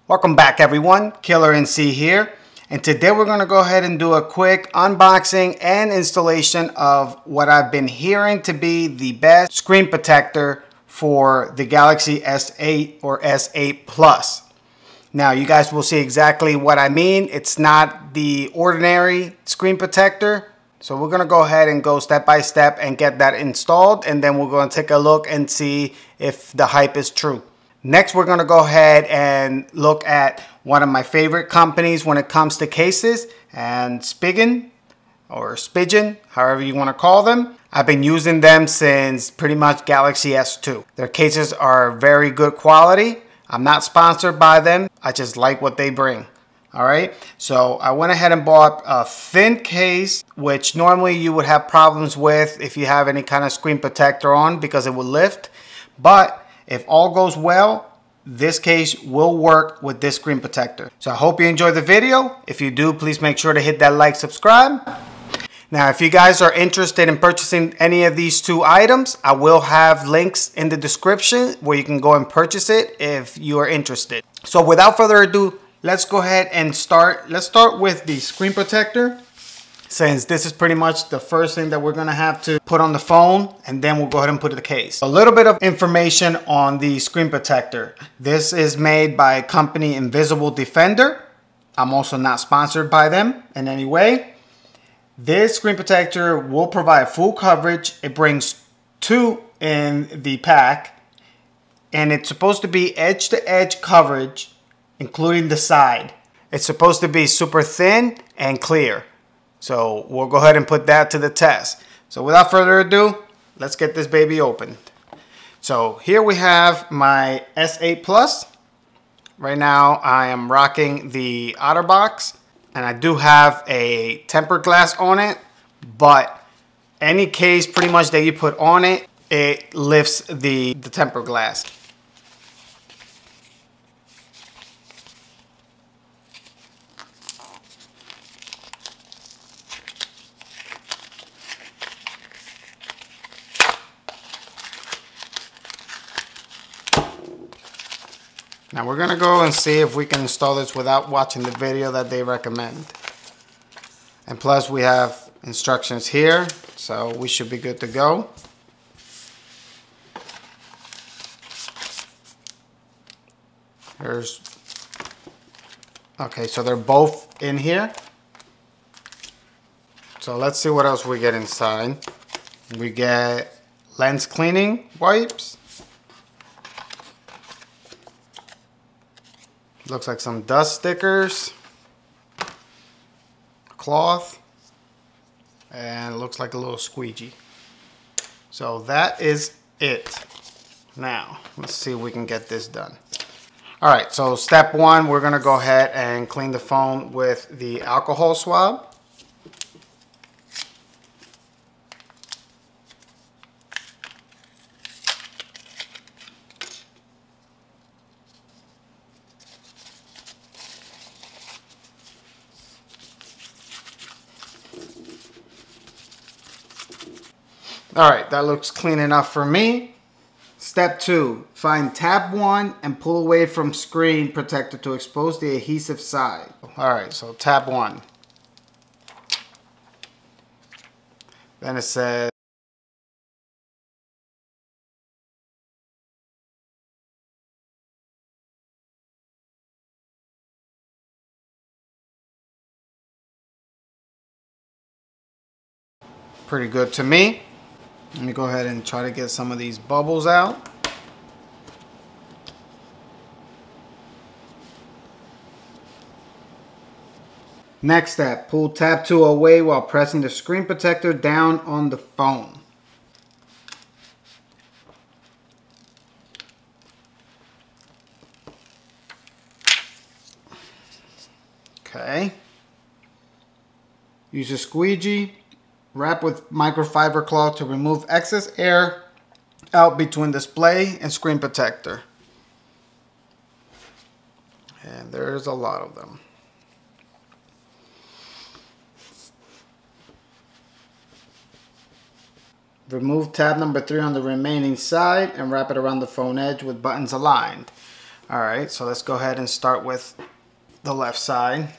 Welcome back everyone, Killer NC here, and today we're going to go ahead and do a quick unboxing and installation of what I've been hearing to be the best screen protector for the Galaxy S8 or S8 Plus. Now you guys will see exactly what I mean. It's not the ordinary screen protector. So we're going to go ahead and go step by step and get that installed, and then we're going to take a look and see if the hype is true. Next, we're going to go ahead and look at one of my favorite companies when it comes to cases, and Spigen, however you want to call them. I've been using them since pretty much Galaxy S2. Their cases are very good quality. I'm not sponsored by them. I just like what they bring. All right, so I went ahead and bought a thin case, which normally you would have problems with if you have any kind of screen protector on because it will lift. But if all goes well, this case will work with this screen protector. So I hope you enjoy the video. If you do, please make sure to hit that like, subscribe. Now, if you guys are interested in purchasing any of these two items, I will have links in the description where you can go and purchase it if you are interested. So without further ado, let's go ahead and start. Let's start with the screen protector, since this is pretty much the first thing that we're going to have to put on the phone, and then we'll go ahead and put it in the case. A little bit of information on the screen protector. This is made by company Invisible Defender. I'm also not sponsored by them in any way. This screen protector will provide full coverage. It brings two in the pack, and it's supposed to be edge-to-edge coverage, including the side. It's supposed to be super thin and clear. So we'll go ahead and put that to the test. So without further ado, let's get this baby opened. So here we have my S8 Plus. Right now I am rocking the OtterBox, and I do have a tempered glass on it, but any case pretty much that you put on it, it lifts the tempered glass. Now we're going to go and see if we can install this without watching the video that they recommend. And plus we have instructions here, so we should be good to go. Okay, so they're both in here. So let's see what else we get inside. We get lens cleaning wipes. Looks like some dust stickers, cloth, and it looks like a little squeegee. So that is it. Now, let's see if we can get this done. All right, so step one, we're gonna go ahead and clean the phone with the alcohol swab. All right, that looks clean enough for me. Step two, find tab 1 and pull away from screen protector to expose the adhesive side. All right, so tab 1. Then it says, pretty good to me. Let me go ahead and try to get some of these bubbles out. Next step, pull tab 2 away while pressing the screen protector down on the phone. Okay. Use a squeegee. Wrap with microfiber cloth to remove excess air out between display and screen protector. And there's a lot of them. Remove tab number 3 on the remaining side and wrap it around the phone edge with buttons aligned. All right, so let's go ahead and start with the left side.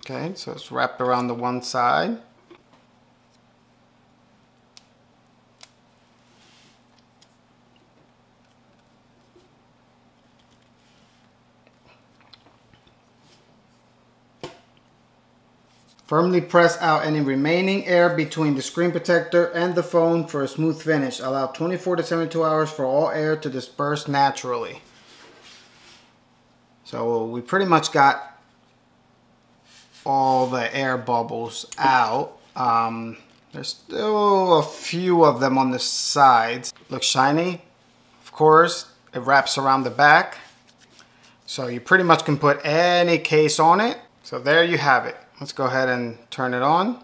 Okay, so it's wrapped around the one side. Firmly press out any remaining air between the screen protector and the phone for a smooth finish. Allow 24 to 72 hours for all air to disperse naturally. So we pretty much got all the air bubbles out. There's still a few of them on the sides. Looks shiny. Of course, it wraps around the back. So you pretty much can put any case on it. So there you have it. Let's go ahead and turn it on.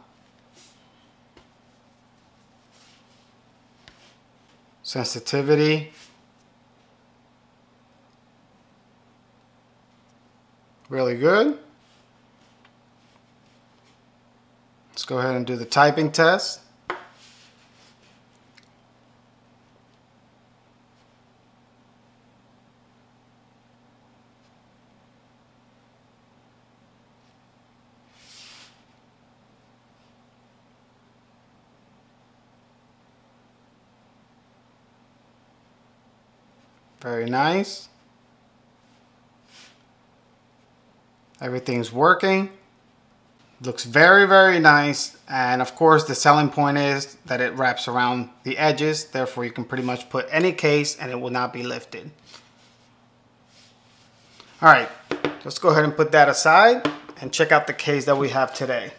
Sensitivity. Really good. Let's go ahead and do the typing test. Very nice. Everything's working. Looks very, very nice. And of course, the selling point is that it wraps around the edges. Therefore, you can pretty much put any case and it will not be lifted. All right, let's go ahead and put that aside and check out the case that we have today.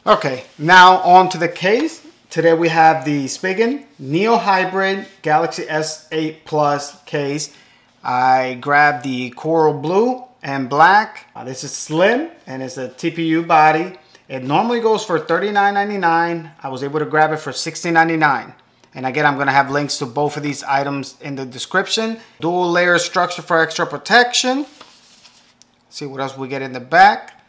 Okay, now on to the case. Today we have the Spigen Neo Hybrid Galaxy S8 Plus case. I grabbed the coral blue and black. This is slim and it's a TPU body. It normally goes for $39.99. I was able to grab it for $16.99. And again, I'm gonna have links to both of these items in the description. Dual layer structure for extra protection. Let's see what else we get in the back.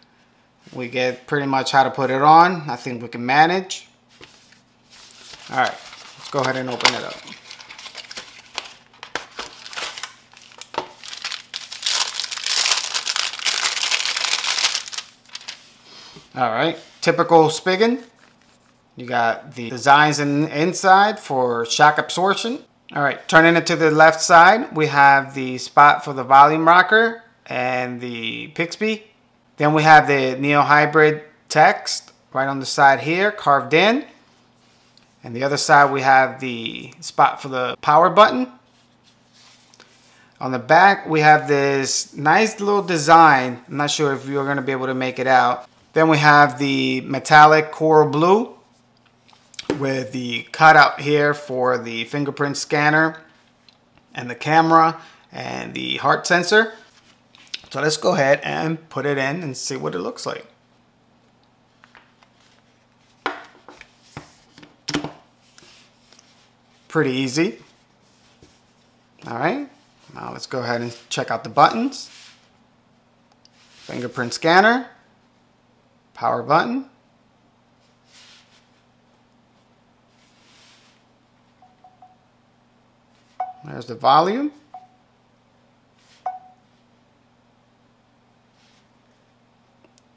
We get pretty much how to put it on. I think we can manage. All right, let's go ahead and open it up. All right, typical Spigen. You got the designs inside for shock absorption. All right, turning it to the left side, we have the spot for the volume rocker and the Pixby. Then we have the Neo Hybrid text right on the side here, carved in. And the other side, we have the spot for the power button. On the back, we have this nice little design. I'm not sure if you're going to be able to make it out. Then we have the metallic coral blue with the cutout here for the fingerprint scanner and the camera and the heart sensor. So let's go ahead and put it in and see what it looks like. Pretty easy. All right, now let's go ahead and check out the buttons. Fingerprint scanner. Power button. There's the volume.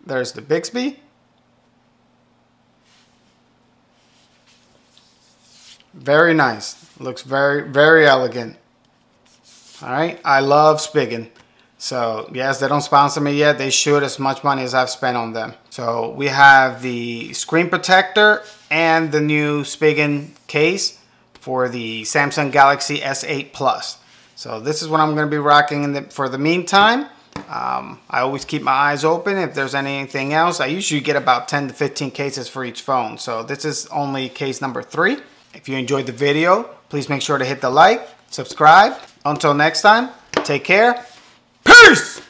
There's the Bixby. Very nice. Looks very, very elegant. All right, I love Spigen. So yes, they don't sponsor me yet. They should, as much money as I've spent on them. So we have the screen protector and the new Spigen case for the Samsung Galaxy S8 Plus. So this is what I'm going to be rocking for the meantime. I always keep my eyes open if there's anything else. I usually get about 10 to 15 cases for each phone. So this is only case number 3. If you enjoyed the video, please make sure to hit the like, subscribe. Until next time, take care. Peace!